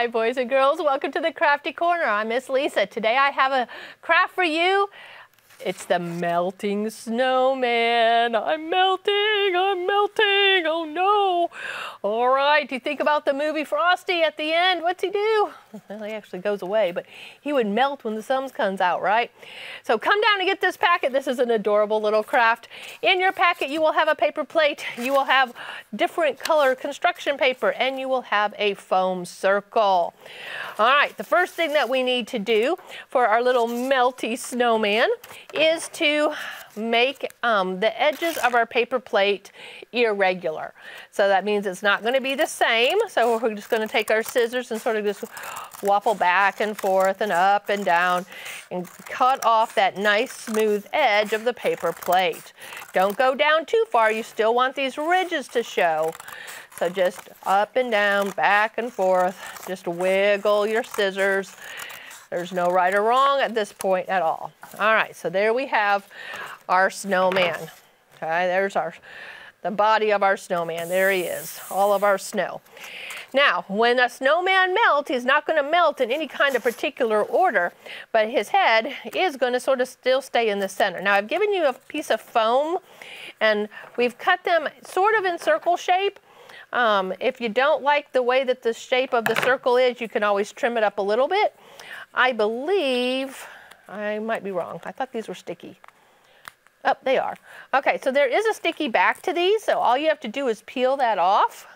Hi, boys and girls. Welcome to the Crafty Corner. I'm Miss Lisa. Today I have a craft for you. It's the melting snowman. I'm melting, oh no. All right, you think about the movie Frosty at the end, what's he do? Well, he actually goes away, but he would melt when the sun comes out, right? So come down and get this packet. This is an adorable little craft. In your packet, you will have a paper plate, you will have different color construction paper, and you will have a foam circle. All right, the first thing that we need to do for our little melty snowman is to make the edges of our paper plate irregular. So that means it's not going to be the same. So we're just going to take our scissors and sort of just waffle back and forth and up and down and cut off that nice smooth edge of the paper plate. Don't go down too far. You still want these ridges to show. So just up and down, back and forth. Just wiggle your scissors. There's no right or wrong at this point at all. All right, so there we have our snowman. Okay, there's the body of our snowman. There he is, all of our snow. Now, when a snowman melts, he's not going to melt in any kind of particular order, but his head is going to sort of still stay in the center. Now, I've given you a piece of foam, and we've cut them sort of in circle shape. If you don't like the way that the shape of the circle is, you can always trim it up a little bit. I believe, I might be wrong. I thought these were sticky. Oh, they are. Okay, so there is a sticky back to these, so all you have to do is peel that off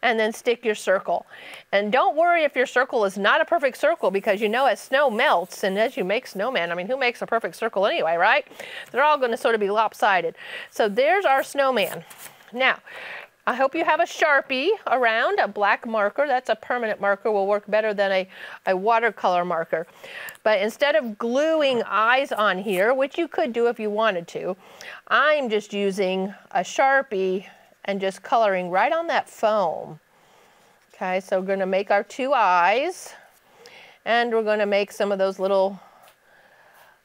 and then stick your circle. And don't worry if your circle is not a perfect circle, because you know as snow melts and as you make snowman, I mean, who makes a perfect circle anyway, right? They're all going to sort of be lopsided. So there's our snowman. Now, I hope you have a Sharpie around, a black marker. That's a permanent marker, will work better than a watercolor marker. But instead of gluing eyes on here, which you could do if you wanted to, I'm just using a Sharpie and just coloring right on that foam. Okay, so we're going to make our two eyes, and we're going to make some of those little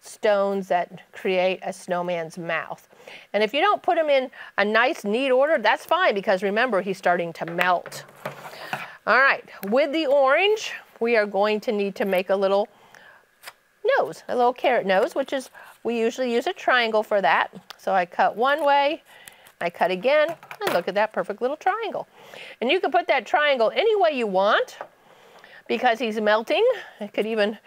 stones that create a snowman's mouth. And if you don't put them in a nice, neat order, that's fine, because remember, he's starting to melt. All right, with the orange, we are going to need to make a little nose, a little carrot nose, which is, we usually use a triangle for that. So I cut one way, I cut again, and look at that perfect little triangle. And you can put that triangle any way you want, because he's melting. It could even,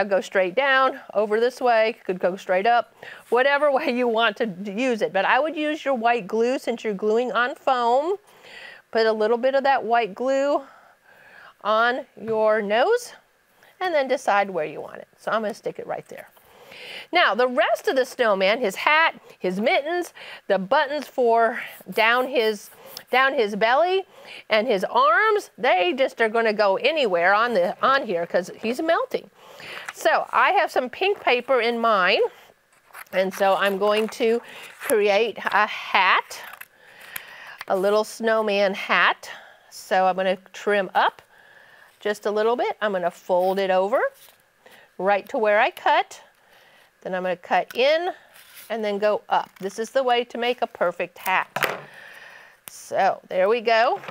go straight down, over this way, could go straight up, whatever way you want to use it. But I would use your white glue since you're gluing on foam. Put a little bit of that white glue on your nose and then decide where you want it. So I'm going to stick it right there. Now, the rest of the snowman, his hat, his mittens, the buttons for down his belly, and his arms, they just are going to go anywhere on here because he's melting. So I have some pink paper in mine, and so I'm going to create a hat, a little snowman hat. So I'm going to trim up just a little bit. I'm going to fold it over right to where I cut. Then I'm going to cut in and then go up. This is the way to make a perfect hat. So there we go.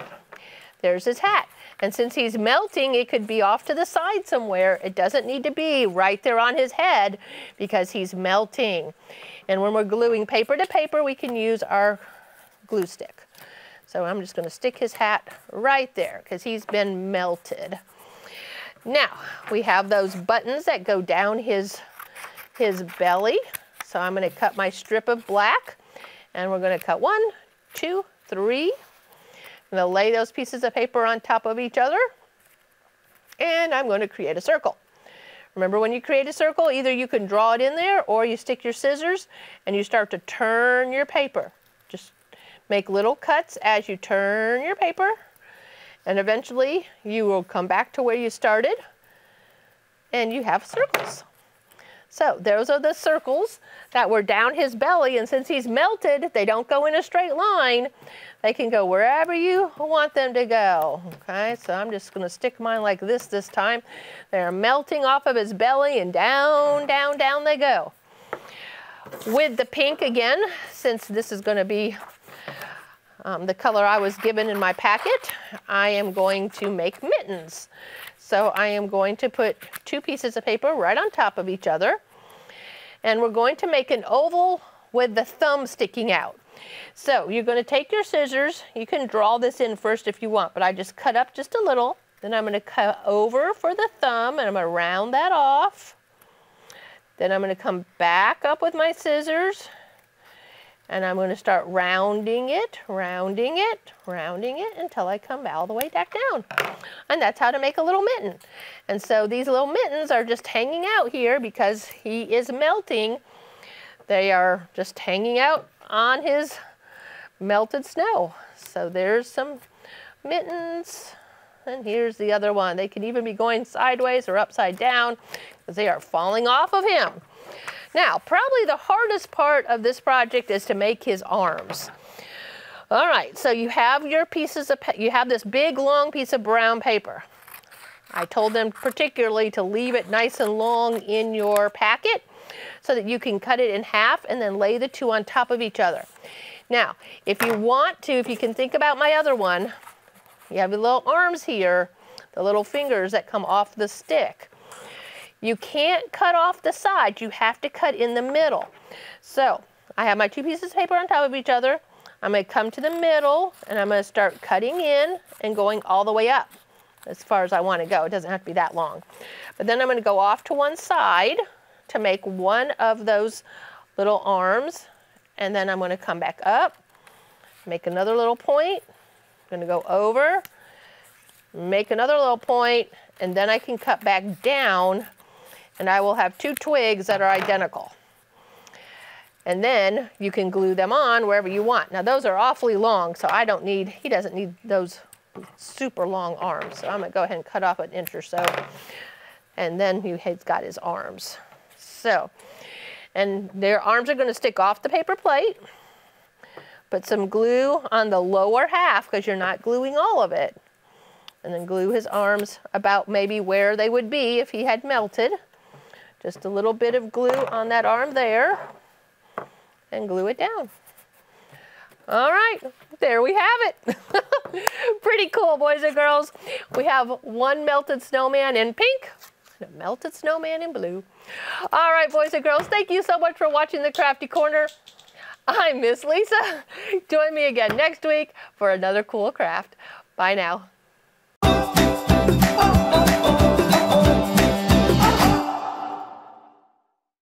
There's his hat. And since he's melting, it could be off to the side somewhere. It doesn't need to be right there on his head because he's melting. And when we're gluing paper to paper, we can use our glue stick. So I'm just going to stick his hat right there because he's been melted. Now, we have those buttons that go down his belly. So I'm going to cut my strip of black, and we're going to cut 1, 2, 3. I'm going to lay those pieces of paper on top of each other, and I'm going to create a circle. Remember, when you create a circle, either you can draw it in there or you stick your scissors and you start to turn your paper. Just make little cuts as you turn your paper, and eventually you will come back to where you started and you have circles. So those are the circles that were down his belly, and since he's melted, they don't go in a straight line. They can go wherever you want them to go. Okay, so I'm just going to stick mine like this time. They're melting off of his belly, and down, down, down they go. With the pink again, since this is going to be the color I was given in my packet, I am going to make mittens. So I am going to put 2 pieces of paper right on top of each other. And we're going to make an oval with the thumb sticking out. So you're going to take your scissors. You can draw this in first if you want, but I just cut up just a little. Then I'm going to cut over for the thumb, and I'm going to round that off. Then I'm going to come back up with my scissors, and I'm going to start rounding it, rounding it, rounding it until I come all the way back down. And that's how to make a little mitten. And so these little mittens are just hanging out here because he is melting. They are just hanging out on his melted snow. So there's some mittens, and here's the other one. They can even be going sideways or upside down because they are falling off of him. Now, probably the hardest part of this project is to make his arms. All right, so you have your pieces of, you have this big long piece of brown paper. I told them particularly to leave it nice and long in your packet so that you can cut it in half and then lay the 2 on top of each other. Now, if you want to, if you can think about my other one, you have the little arms here, the little fingers that come off the stick. You can't cut off the sides, you have to cut in the middle. So I have my 2 pieces of paper on top of each other. I'm going to come to the middle and I'm going to start cutting in and going all the way up as far as I want to go. It doesn't have to be that long. But then I'm going to go off to one side to make one of those little arms, and then I'm going to come back up, make another little point. I'm going to go over, make another little point, and then I can cut back down, and I will have 2 twigs that are identical. And then you can glue them on wherever you want. Now those are awfully long, so I don't need, he doesn't need those super long arms. So I'm gonna go ahead and cut off an inch or so. And then he's got his arms. So, and their arms are gonna stick off the paper plate. Put some glue on the lower half because you're not gluing all of it. And then glue his arms about maybe where they would be if he had melted. Just a little bit of glue on that arm there and glue it down. All right, there we have it. Pretty cool, boys and girls. We have one melted snowman in pink and a melted snowman in blue. All right, boys and girls, thank you so much for watching the Crafty Corner. I'm Miss Lisa. Join me again next week for another cool craft. Bye now.